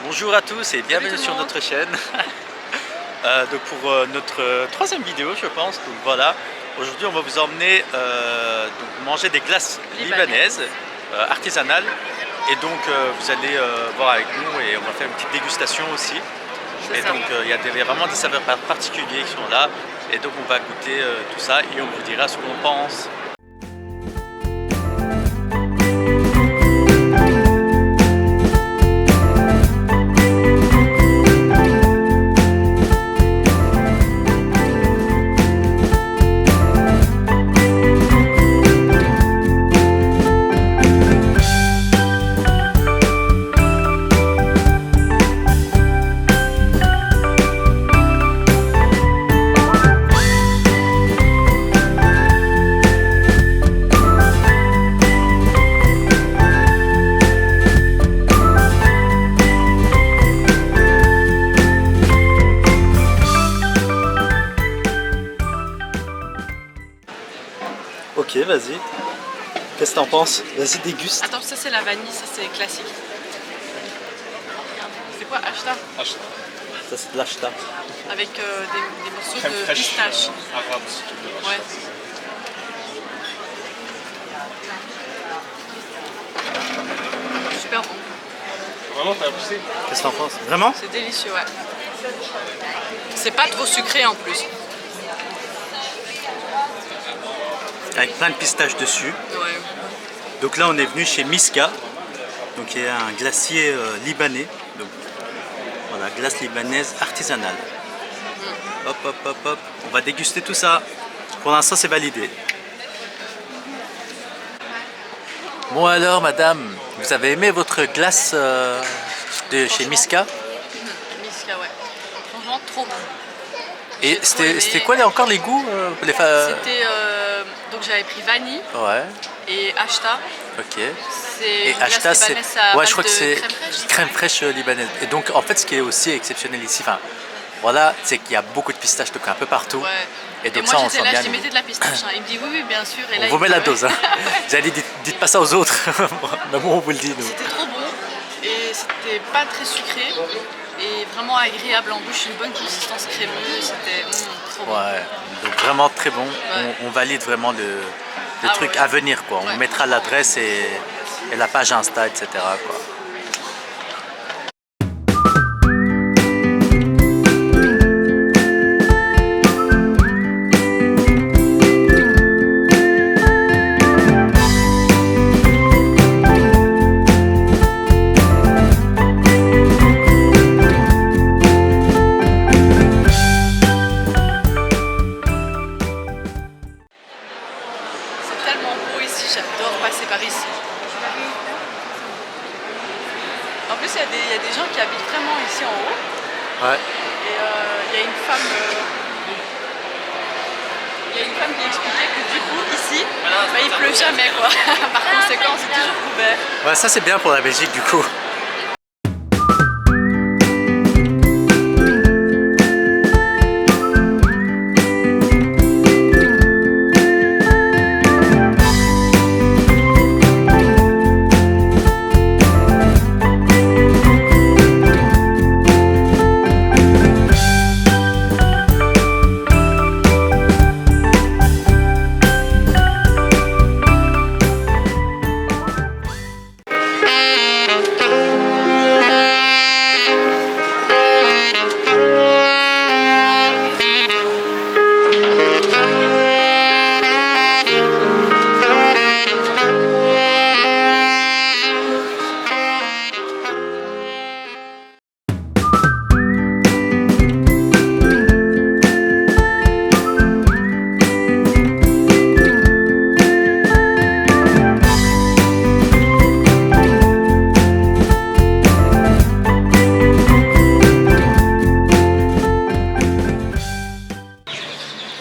Bonjour à tous et bienvenue sur notre chaîne. Donc pour notre troisième vidéo je pense. Donc voilà, aujourd'hui on va vous emmener donc manger des glaces libanaises artisanales. Et donc vous allez voir avec nous et on va faire une petite dégustation aussi. Et donc il y a vraiment des saveurs particuliers qui sont là. Et donc on va goûter tout ça et on vous dira ce qu'on pense. Ok, vas-y. Qu'est-ce que t'en penses? Vas-y, déguste. Attends, ça c'est la vanille, ça c'est classique. C'est quoi, Ashta? Ashta. Ça c'est de l'ashta. Avec des morceaux de pistache. Arabe, si tu veux. Ouais. Super bon. Vraiment, t'as apprécié? Qu'est-ce que t'en penses? Vraiment? C'est délicieux, ouais. C'est pas trop sucré en plus. Avec plein de pistaches dessus. Ouais. Donc là on est venu chez Miska, donc il y a un glacier libanais, donc voilà, glace libanaise artisanale. Hop hop hop hop, on va déguster tout ça. Pour l'instant c'est validé. Bon alors madame, vous avez aimé votre glace de chez Miska? Miska, ouais. Franchement, trop bon. Et c'était quoi encore les goûts C'était donc j'avais pris vanille Ouais, et Ashta. ok. C'est Et une Ashta glace c'est... libanaise à Ouais, base je crois que de c'est crème fraîche. libanaise. Et donc en fait ce qui est aussi exceptionnel ici, enfin voilà, c'est qu'il y a beaucoup de pistaches donc un peu partout. Ouais. Et donc moi ça on j'étais sent là, bien. je lui mettais de la pistache. Hein. Il me dit oui, oui, bien sûr. Et là, On vous met la dose. Hein. Ouais. Vous allez dites pas ça aux autres. Mais bon, on vous le dit nous. C'était trop bon et c'était pas très sucré et vraiment agréable en bouche, une bonne consistance crémeuse. C'était trop bon. Ouais, donc vraiment très bon. Ouais. On valide vraiment le Ah truc ouais. à venir quoi. On Ouais. mettra l'adresse et la page Insta, etc. quoi. C'est tellement beau ici, j'adore passer par ici. En plus, il y a des gens qui habitent vraiment ici en haut. Ouais. Et il y a une femme. Il y a une femme qui expliquait que du coup, ici, bah, il pleut jamais quoi. Par conséquent, c'est toujours couvert. Ouais, ça c'est bien pour la Belgique du coup.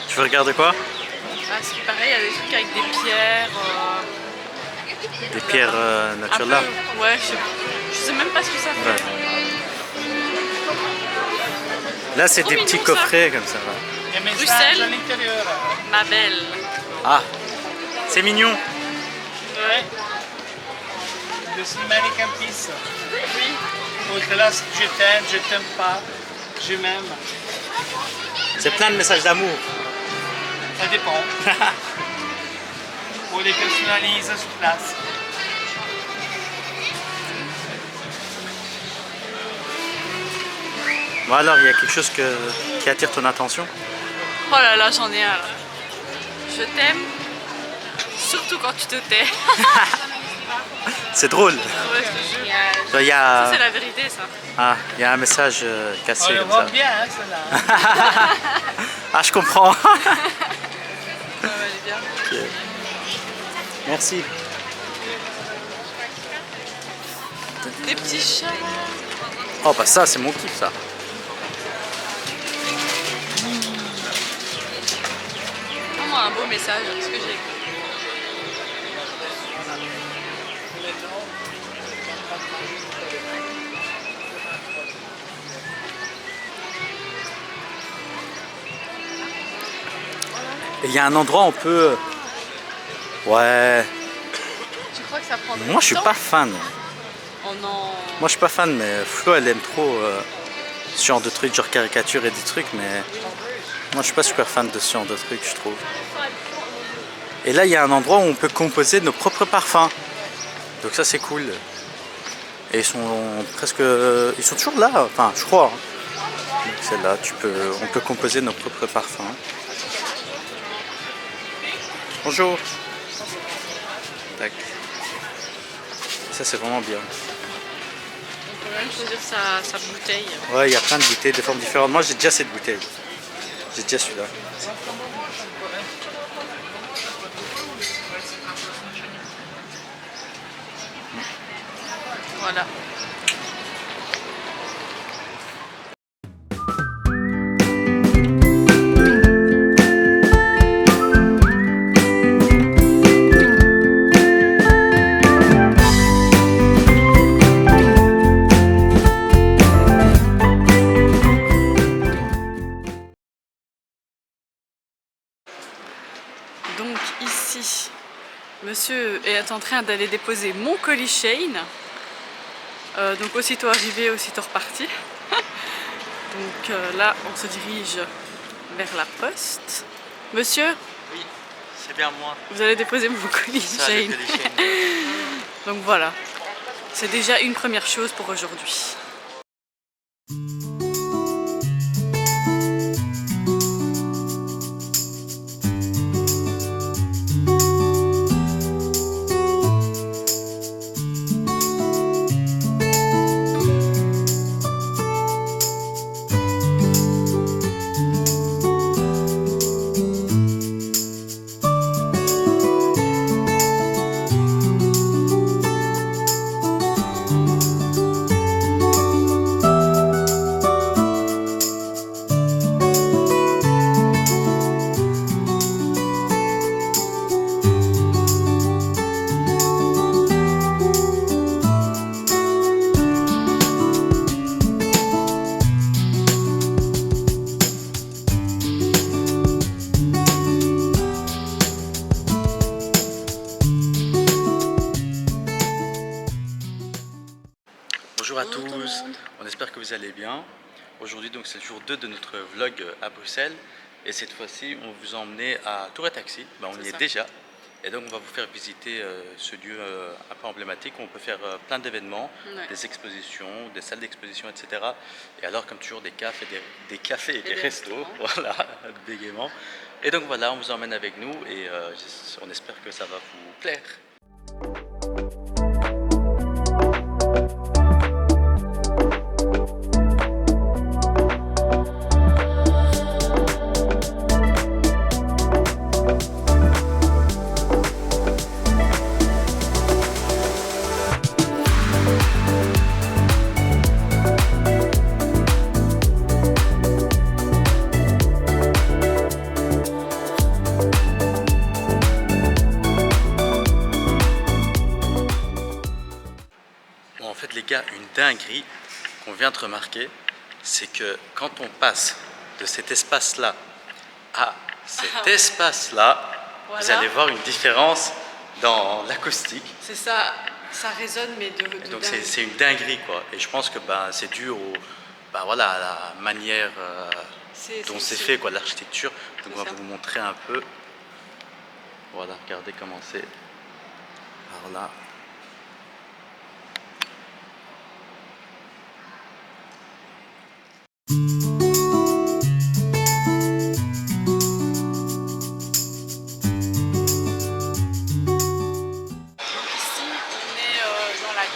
Tu veux regarder quoi? Ah, ce qui paraît, il y a des trucs avec des pierres. Des pierres Un naturelles. peu, ouais, je sais même pas ce que ça fait. Ouais. Là, c'est Trop des mignon, petits ça. coffrets comme ça. Ouais. Bruxelles, ma belle. Ah, c'est mignon. Ouais. The American piece. Oui. Au-delà, c'est je t'aime pas, je m'aime. C'est plein de messages d'amour. Ça dépend. On les personnalise sur place. Bon alors, il y a quelque chose qui attire ton attention? Oh là là, j'en ai un là. Je t'aime, surtout quand tu te tais. C'est drôle. Ouais, je te jure. Il y Ça, a, c'est la vérité, ça. ah, il y a un message On cassé le comme voit ça. bien, hein, celle-là. Ah, je comprends. Ça va aller bien. Ok. Merci. Des petits chats. Oh bah ça, c'est mon kiff ça. Vraiment un beau message, ce que j'ai écrit. Et il y a un endroit où on peut... Ouais. Tu crois que ça prendrait Moi, je suis du temps? pas fan. Oh non. Moi, je suis pas fan, mais Flo, elle aime trop ce genre de trucs, genre caricature et des trucs, mais moi, je suis pas super fan de ce genre de trucs, je trouve. Et là, il y a un endroit où on peut composer nos propres parfums. Donc ça, c'est cool. Et ils sont presque... Ils sont toujours là, enfin, je crois. Donc c'est là, on peut composer nos propres parfums. Bonjour. Tac. Ça, c'est vraiment bien. On peut même choisir sa bouteille. Ouais, il y a plein de bouteilles de formes différentes. Moi, j'ai déjà cette bouteille. J'ai déjà celui-là. Voilà. Donc ici, monsieur est en train d'aller déposer mon colis Shane. Donc aussitôt arrivé, aussitôt reparti. Donc là, on se dirige vers la poste. Monsieur, Oui, c'est bien moi. vous allez déposer mon colis Ça, Shane. le téléchaîne. Donc voilà, c'est déjà une première chose pour aujourd'hui. Bonjour à Bonjour tout le tous, monde. on espère que vous allez bien. Aujourd'hui donc c'est le jour 2 de notre vlog à Bruxelles et cette fois-ci on vous a emmené à Tour et Taxi, on y est ça. déjà et donc on va vous faire visiter ce lieu un peu emblématique où on peut faire plein d'événements, Ouais. des expositions, des salles d'exposition etc. Et alors comme toujours des cafés et des restos, voilà, bégaiement. Et donc voilà, on vous emmène avec nous et on espère que ça va vous plaire. Bon, en fait les gars, une dinguerie qu'on vient de remarquer, c'est que quand on passe de cet espace-là à cet espace-là, vous Voilà. allez voir une différence dans l'acoustique. C'est ça, Ça résonne, mais de Donc dingue. c'est une dinguerie quoi. Et je pense que c'est dû voilà, à la manière dont c'est fait quoi, l'architecture. Donc on va vous montrer un peu. Voilà, regardez comment c'est par là.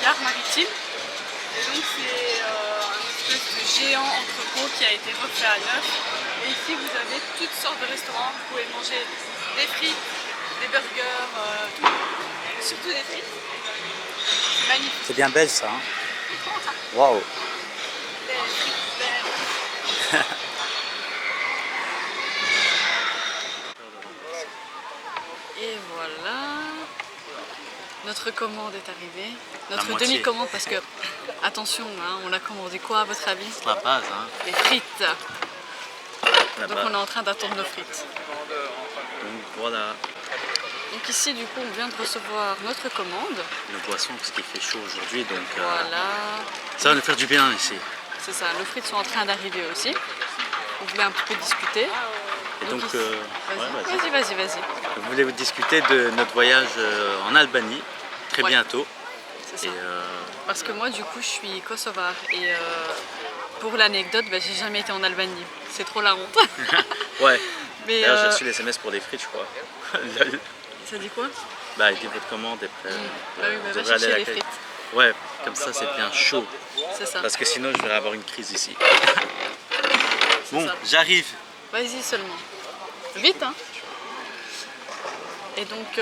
Gare maritime, et donc c'est un espèce de géant entrepôt qui a été refait à neuf, et ici vous avez toutes sortes de restaurants, vous pouvez manger des frites, des burgers, tout. Surtout des frites, c'est magnifique. C'est bien belge ça, hein. Waouh. Des frites belges. Et voilà, notre commande est arrivée, notre demi-commande parce que, attention, hein, on a commandé quoi à votre avis? C'est la base, hein. Les frites. Donc on est en train d'attendre nos frites. Donc voilà. Donc ici du coup on vient de recevoir notre commande. Une boisson parce qu'il fait chaud aujourd'hui, donc Voilà. ça va nous faire du bien ici. C'est ça, nos frites sont en train d'arriver aussi. On voulait un petit peu discuter. Et donc, vas-y. je voulais vous discuter de notre voyage en Albanie, très bientôt. C'est ça. Parce que moi du coup je suis kosovare et pour l'anecdote, j'ai jamais été en Albanie. C'est trop la honte. Ouais. Mais d'ailleurs j'ai reçu les SMS pour les frites je crois. Lol. Ça dit quoi? Bah il dit votre commande et après va chercher les frites. Ouais, comme ça c'est bien chaud. C'est ça. Parce que sinon je vais avoir une crise ici. Bon, ça. j'arrive. Vas-y seulement. Vite hein. Et donc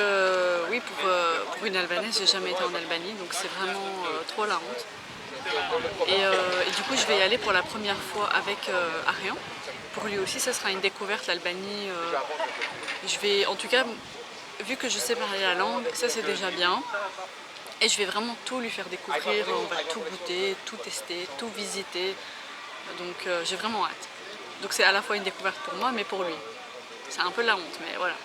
oui pour une Albanaise, j'ai jamais été en Albanie, donc c'est vraiment trop la honte. Et du coup je vais y aller pour la première fois avec Arian. Pour lui aussi ça sera une découverte l'Albanie. Je vais en tout cas, vu que je sais parler la langue, ça c'est déjà bien. Et je vais vraiment tout lui faire découvrir, on va tout goûter, tout tester, tout visiter. Donc j'ai vraiment hâte. Donc c'est à la fois une découverte pour moi mais pour lui. C'est un peu la honte mais voilà.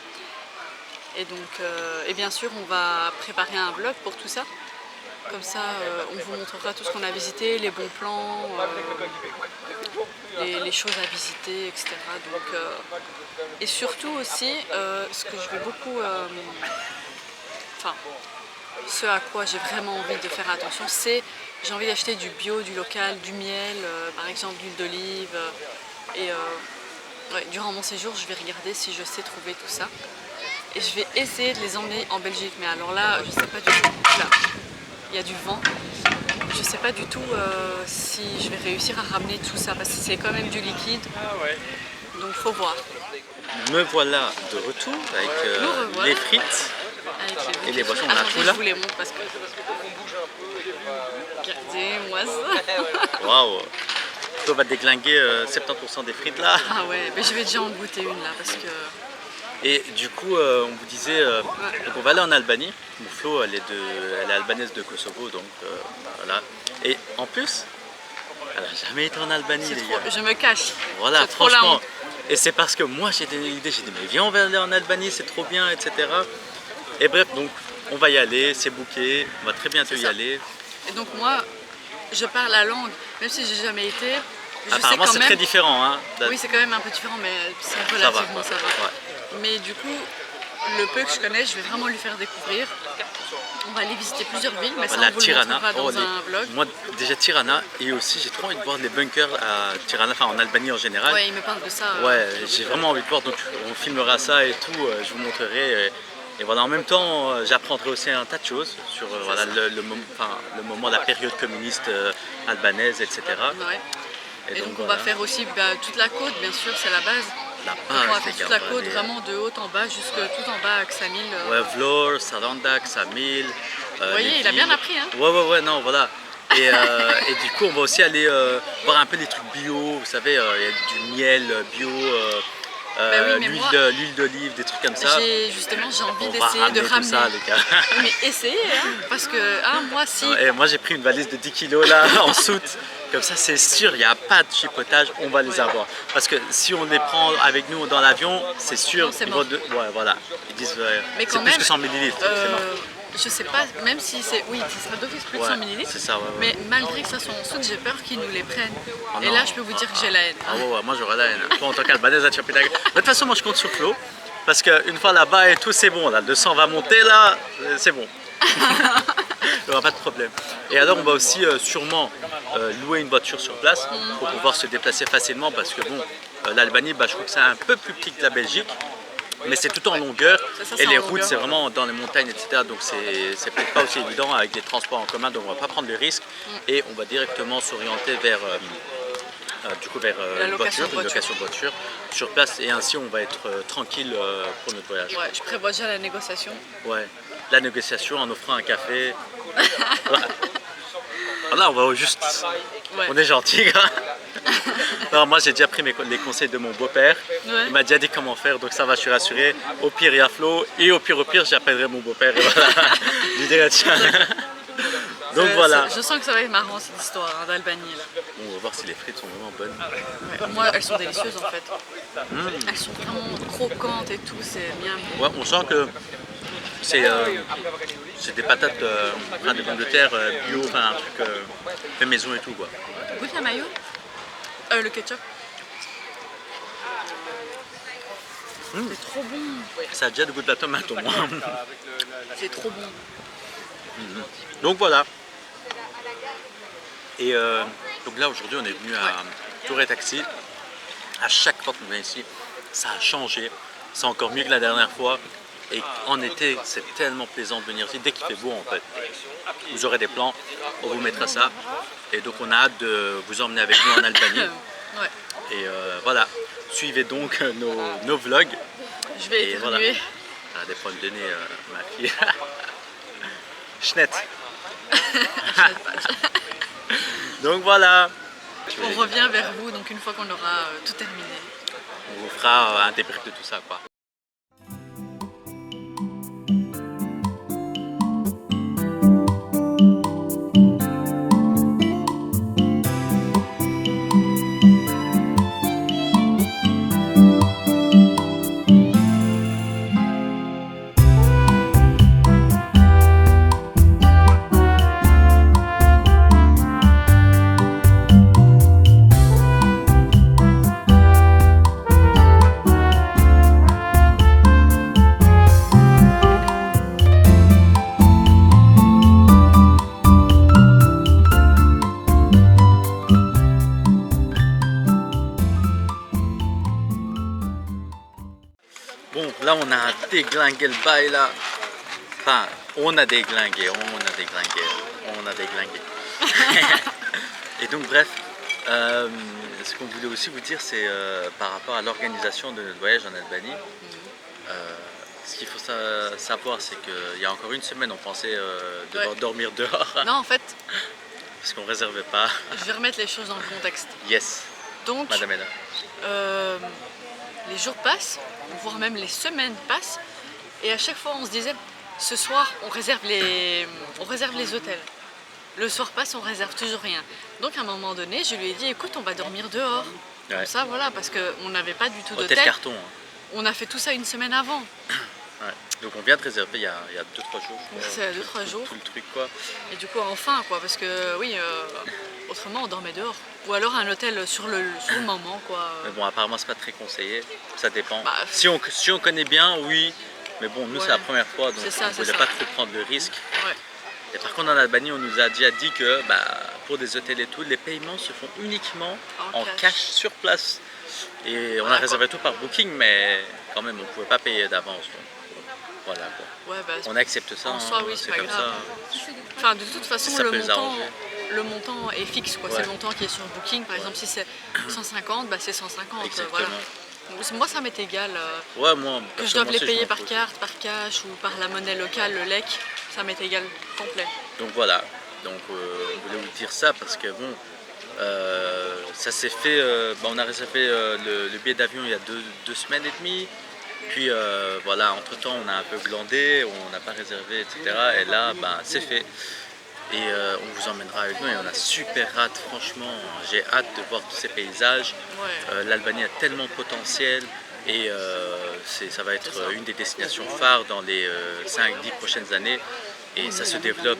Et donc et bien sûr on va préparer un vlog pour tout ça. Comme ça on vous montrera tout ce qu'on a visité, les bons plans, les choses à visiter, etc. Donc, et surtout aussi ce que je vais beaucoup... ce à quoi j'ai vraiment envie de faire attention, c'est j'ai envie d'acheter du bio, du local, du miel, par exemple d'huile d'olive. Durant mon séjour, je vais regarder si je sais trouver tout ça. Et je vais essayer de les emmener en Belgique. Mais alors là, je sais pas du tout. Là, il y a du vent. Je sais pas du tout si je vais réussir à ramener tout ça parce que c'est quand même du liquide. Donc faut voir. Me voilà de retour avec les frites. Et les boissons, on a tout là. Je vous les montre parce que... Regardez, moi ça. Waouh. On va déglinguer 70% des frites là. Ah ouais, mais je vais déjà en goûter une là parce que... Et du coup, on vous disait, donc on va aller en Albanie. Mon Flo, elle est albanaise de Kosovo, donc voilà. Et en plus, elle n'a jamais été en Albanie, les gars. Je me cache. Voilà, franchement. Et c'est parce que moi j'ai une idée, j'ai dit mais viens on va aller en Albanie, c'est trop bien, etc. Et bref, donc on va y aller, c'est booké, on va très bientôt y aller. Et donc moi, je parle la langue, même si j'ai jamais été. Apparemment c'est très différent. Hein. Oui, c'est quand même un peu différent, mais c'est relativement ça va. Ouais. Mais du coup, le peu que je connais, je vais vraiment lui faire découvrir. On va aller visiter plusieurs villes, mais ça on vous le montrera dans un vlog. Moi déjà Tirana, et aussi j'ai trop envie de voir les bunkers à Tirana, enfin en Albanie en général. Ouais, il me parle de ça. Ouais, j'ai vraiment envie de voir, donc on filmera ça et tout, je vous montrerai. Et voilà, en même temps, j'apprendrai aussi un tas de choses sur voilà, le moment, la période communiste albanaise, etc. Ouais. Et donc on va faire aussi toute la côte, bien sûr, c'est la base. On va faire toute la côte, vraiment de haut en bas, jusque tout en bas à Ksamil. Ouais, Vlor, Saranda, Ksamil. Vous voyez, il a bien appris. Hein. Ouais, non, voilà. Et du coup, on va aussi aller voir un peu les trucs bio, vous savez, il y a du miel bio. L'huile d'olive, des trucs comme ça. Justement, j'ai envie d'essayer de ramener. Ça, les gars. Mais essayez, hein, parce que moi, si. Et moi, j'ai pris une valise de 10 kilos là en soute. Comme ça, c'est sûr, il n'y a pas de chipotage, on va les avoir. Parce que si on les prend avec nous dans l'avion, c'est sûr. Non, c'est mort. Ouais, voilà. Ils disent mais c'est plus que 100 millilitres. je sais pas, même si c'est, oui, ce sera d'office plus de 100 ml, c'est ça, ouais. mais malgré que ça soit en soude, j'ai peur qu'ils nous les prennent. Oh et non. là, je peux vous dire que j'ai la haine. Ah ouais, moi j'aurais la haine. Toi en tant qu'Albanaise, tu vas péter la gueule. Mais de toute façon, moi je compte sur Flo. Parce qu'une fois là-bas et tout, c'est bon. Là, le sang va monter là, c'est bon. Il n'y aura pas de problème. Et alors, on va aussi sûrement louer une voiture sur place pour pouvoir se déplacer facilement. Parce que bon, l'Albanie, bah, je trouve que c'est un peu plus petit que la Belgique. Mais c'est tout en longueur. Ça, Et c'est les en routes, longueur. c'est vraiment dans les montagnes, etc. Donc c'est peut-être pas aussi évident avec les transports en commun. Donc on va pas prendre le risque. Et on va directement s'orienter vers... du coup vers La une location voiture, de une location de voiture sur place et ainsi on va être tranquille pour notre voyage. Ouais, je prévois déjà la négociation. Ouais, la négociation en offrant un café. Là on va juste, Ouais. on est gentil. Alors moi j'ai déjà pris les conseils de mon beau-père, Ouais. il m'a déjà dit comment faire donc ça va, je suis rassuré. Au pire il y a Flo et au pire j'appellerai mon beau-père et voilà. Je lui dirai tiens. Donc voilà. Je sens que ça va être marrant cette histoire hein, d'Albanie là. Bon, on va voir si les frites sont vraiment bonnes. Ouais, moi, elles sont délicieuses en fait. Elles sont vraiment croquantes et tout, c'est bien. Ouais, on sent que c'est des patates, enfin des pommes de terre bio, enfin un truc fait maison et tout quoi. Goûte la mayo. Le ketchup. C'est trop bon. Ça a déjà le goût de la tomate au moins. C'est trop bon. Donc voilà. Et donc là aujourd'hui on est venu à Tour et Taxi. À chaque fois qu'on vient ici, ça a changé. C'est encore mieux que la dernière fois. Et en été, c'est tellement plaisant de venir ici. Dès qu'il fait beau en fait, vous aurez des plans, on vous mettra ça. Et donc on a hâte de vous emmener avec nous en Albanie. Ouais. Et voilà, suivez donc nos vlogs. Je vais Et voilà. éternuer. Ah, des problèmes de nez, ma fille. Schnett. Donc voilà. On revient vers vous donc une fois qu'on aura tout terminé. On vous fera un débrief de tout ça quoi. Bon, là on a déglingué le bail là. Enfin, on a déglingué. Et donc bref, ce qu'on voulait aussi vous dire c'est par rapport à l'organisation de notre voyage en Albanie. Ce qu'il faut savoir c'est qu'il y a encore une semaine on pensait devoir dormir dehors. Non, en fait, Parce qu'on réservait pas. je vais remettre les choses dans le contexte. Yes, Donc, Madame Ella. les jours passent, voire même les semaines passent, et à chaque fois on se disait, ce soir on réserve les hôtels. Le soir passe, on réserve toujours rien. Donc à un moment donné, je lui ai dit, écoute, on va dormir dehors. Ouais. Comme ça, voilà, parce qu'on n'avait pas du tout Hôtel d'hôtel. carton. Hein. On a fait tout ça une semaine avant. Ouais. Donc on vient de réserver il y a 2-3 jours. je crois, C'est 2-3 jours. Tout le truc quoi. Et du coup, enfin, quoi, parce que oui, autrement on dormait dehors. Ou alors un hôtel sur le moment, quoi. Mais bon, apparemment c'est pas très conseillé, ça dépend. Bah, si on connaît bien, oui, mais bon, nous Ouais. c'est la première fois, donc C'est ça, on ne c'est voulait ça. pas trop prendre le risque. Ouais. Et par contre en Albanie, on nous a déjà dit que pour des hôtels et tout, les paiements se font uniquement En en cash. cash sur place. Et on Voilà, a réservé tout par Booking, mais quand même on ne pouvait pas payer d'avance. Donc, voilà quoi. Ouais, bah, On accepte ça, en soi, oui, c'est c'est pas comme grave. ça. Enfin, de toute façon, Ça peut les arranger. le montant est fixe, quoi. Ouais. C'est le montant qui est sur Booking. Par exemple, si c'est 150, bah, c'est 150. Exactement. Voilà. Donc, moi, ça m'est égal. Ouais, moi, Que je doive les personnellement, payer je m'en par fous. carte, par cash ou par la monnaie locale, le LEC, ça m'est égal complet. Donc voilà, donc on voulait vous dire ça parce que bon, ça s'est fait, on a réservé le billet d'avion il y a deux semaines et demie, puis voilà, entre temps on a un peu glandé, on n'a pas réservé, etc. Et là, c'est fait. Et on vous emmènera avec nous et on a super hâte, franchement, j'ai hâte de voir tous ces paysages. Ouais. L'Albanie a tellement de potentiel et ça va être une des destinations phares dans les 5-10 prochaines années. Et ça se développe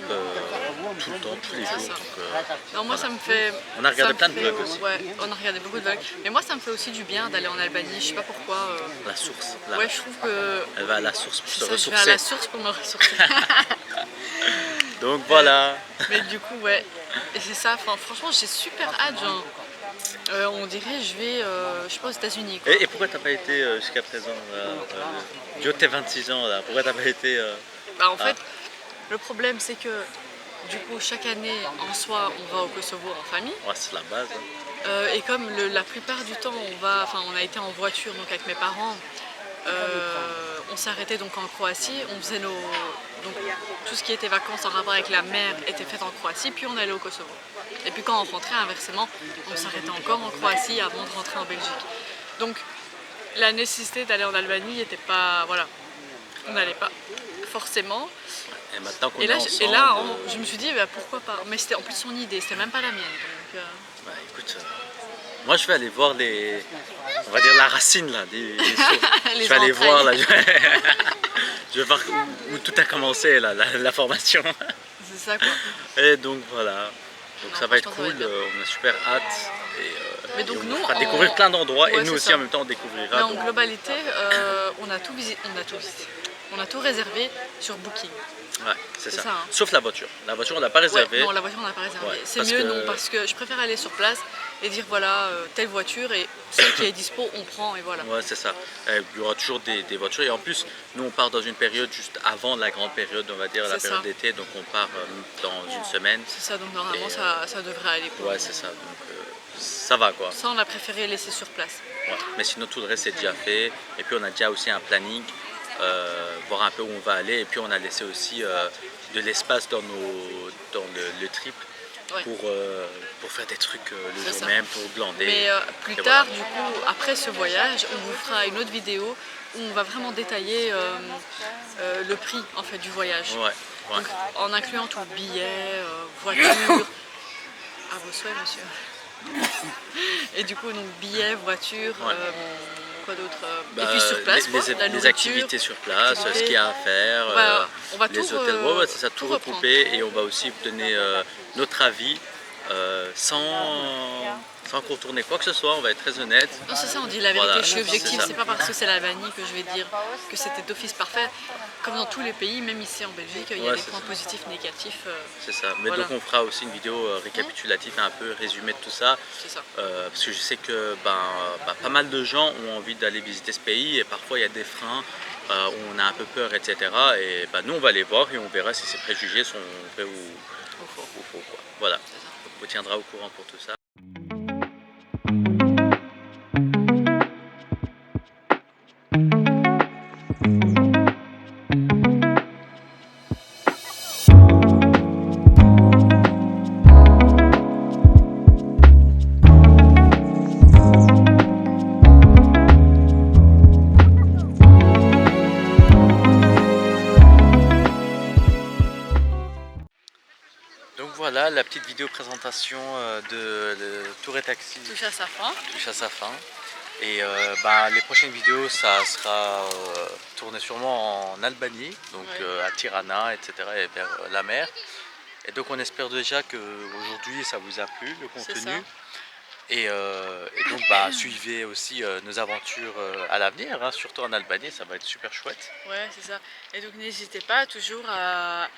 tout le temps, tous les jours. ça. Donc, Non, moi ça me fait. on a regardé ça me plein de fait- vlogs aussi. Ouais, on a regardé beaucoup de vlogs. Mais moi ça me fait aussi du bien d'aller en Albanie. Je sais pas pourquoi. La source, là. Ouais, je trouve que. Elle va à la source pour se C'est ça, je vais à ressourcer. la source pour me ressourcer. Donc voilà. Mais du coup, ouais. Et c'est ça, franchement, j'ai super hâte. Genre, on dirait, je vais, je sais pas, aux États-Unis. Quoi. Et pourquoi t'as pas été jusqu'à présent du haut de tes 26 ans là, pourquoi t'as pas été Bah, en fait, le problème, c'est que du coup, chaque année, en soi, on va au Kosovo en famille. ouais, c'est la base. Hein. Et comme la plupart du temps, on a été en voiture donc avec mes parents. On s'arrêtait donc en Croatie, on faisait donc tout ce qui était vacances en rapport avec la mer était fait en Croatie, puis on allait au Kosovo. Et puis quand on rentrait, inversement, on s'arrêtait encore en Croatie avant de rentrer en Belgique. Donc la nécessité d'aller en Albanie n'était pas, voilà, on n'allait pas forcément. Et maintenant qu'on Et est là, ensemble, je me suis dit bah, pourquoi pas. Mais c'était en plus son idée, c'était même pas la mienne. Donc, bah, écoute, moi je vais aller voir on va dire la racine là, des sources. Les Je vais aller entrailles. voir là, je vais voir où tout a commencé là, la formation. c'est ça quoi. Et donc voilà, donc Non, ça va être franchement, ça cool, va être bien. on a super hâte. Mais Et donc on nous, fera découvrir plein d'endroits Ouais, et nous c'est aussi ça. en même temps on découvrira. Mais en Donc, globalité, on a tout visité. On a tout réservé sur Booking. ouais, c'est c'est ça. ça, hein. Sauf la voiture. La voiture on l'a pas réservée. Ouais, non, la voiture on n'a pas réservé. Ouais, c'est parce mieux que- non, parce que je préfère aller sur place et dire voilà, telle voiture et celle qui est dispo, on prend et voilà. Ouais, c'est ça. Il y aura toujours des voitures. Et en plus, nous, on part dans une période juste avant la grande période, on va dire, la C'est période ça. d'été. Donc, on part dans une semaine. C'est ça, donc normalement Et, ça devrait aller. Quoi. Ouais, c'est ça. Donc, ça va, quoi. Ça, on a préféré laisser sur place. Ouais. Mais sinon, tout le reste, c'est déjà fait. Et puis, on a déjà aussi un planning, voir un peu où on va aller. Et puis, on a laissé aussi de l'espace dans le trip. Ouais. Pour faire des trucs le C'est jour ça. même, pour glander. Mais plus Et tard, voilà. du coup, après ce voyage, on vous fera une autre vidéo où on va vraiment détailler le prix en fait du voyage. Ouais, ouais. Donc, en incluant tout, billets, voiture, à vos souhaits monsieur. Et du coup, donc billets, voiture, Ouais. quoi d'autre Bah, et puis sur place, quoi, la les nourriture. activités sur place, ce activités. qu'il y a à faire, On va les tout, hôtels, ouais, ouais, c'est ça, tout reprendre. regrouper et on va aussi vous donner notre avis sans contourner quoi que ce soit, on va être très honnête. Non, c'est ça, on dit la vérité, Voilà, je suis objective, c'est ça. c'est pas parce que c'est l'Albanie que je vais dire que c'était d'office parfait. Comme dans tous les pays, même ici en Belgique, il y a Ouais, des c'est points ça. positifs, négatifs, C'est ça. Mais Voilà. donc on fera aussi une vidéo récapitulative, un peu résumé de tout ça. c'est ça. Parce que je sais que pas mal de gens ont envie d'aller visiter ce pays et parfois il y a des freins où on a un peu peur, etc. Et nous on va aller voir et on verra si ces préjugés sont vrais ou faux. Quoi. Voilà. Donc, on vous tiendra au courant pour tout ça. Donc voilà, la petite vidéo présentation de Tour et Taxi Touche à sa fin. touche à sa fin. Et les prochaines vidéos, ça sera tourné sûrement en Albanie, donc Ouais. à Tirana, etc. et vers la mer. Et donc on espère déjà qu'aujourd'hui ça vous a plu, le C'est contenu. ça. Et donc suivez aussi nos aventures à l'avenir, hein, surtout en Albanie, ça va être super chouette. Ouais, c'est ça. Et donc n'hésitez pas toujours à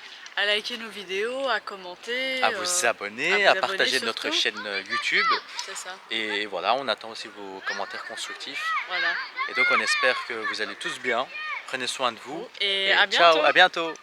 liker nos vidéos, à commenter. À vous abonner, à à vous partager abonner notre surtout. chaîne YouTube. C'est ça, Et voilà, on attend aussi vos commentaires constructifs. voilà. Et donc on espère que vous allez tous bien. Prenez soin de vous. Et à ciao, bientôt. à bientôt.